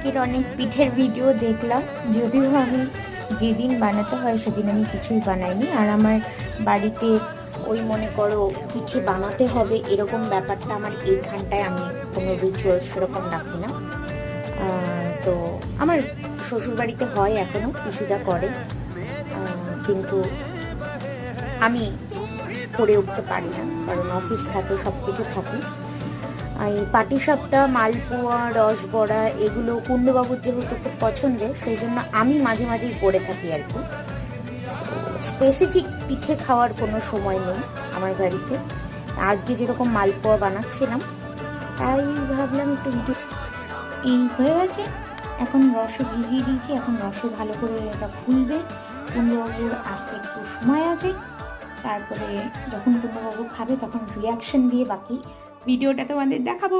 এর অনেক পিঠের ভিডিও দেখলাম, যদিও আমি যেদিন বানাতে হয় সেদিন আমি কিছুই বানাইনি। আর আমার বাড়িতে ওই মনে করো পিঠে বানাতে হবে এরকম ব্যাপারটা আমার এইখানটায় আমি কোনো রিচুয়াল সেরকম রাখি না। তো আমার শ্বশুরবাড়িতে হয় এখনও, পিসিরা করে, কিন্তু আমি করে উঠতে পারি না, কারণ অফিস থাকে, সব কিছু থাকে। এই পাটিসাপটা, মালপোয়া, রসবড়া এগুলো কুণ্ডবাবুর যেহেতু খুব পছন্দের, সেই জন্য আমি মাঝে মাঝেই করে থাকি আর কি। স্পেসিফিক পিঠে খাওয়ার কোনো সময় নেই আমার বাড়িতে। আজকে যেরকম মালপোয়া বানাচ্ছিলাম, তাই ভাবলাম একটু এই হয়ে গেছে। এখন রসে ভিজিয়ে দিয়েছি, এখন রসে ভালো করে এটা ফুলবে। কুণ্ডবাবুর আসতে একটু সময় আছে, তারপরে যখন কুণ্ডবাবু খাবে তখন রিয়াকশন দিয়ে বাকি ভিডিওটা তোমাদের দেখাবো।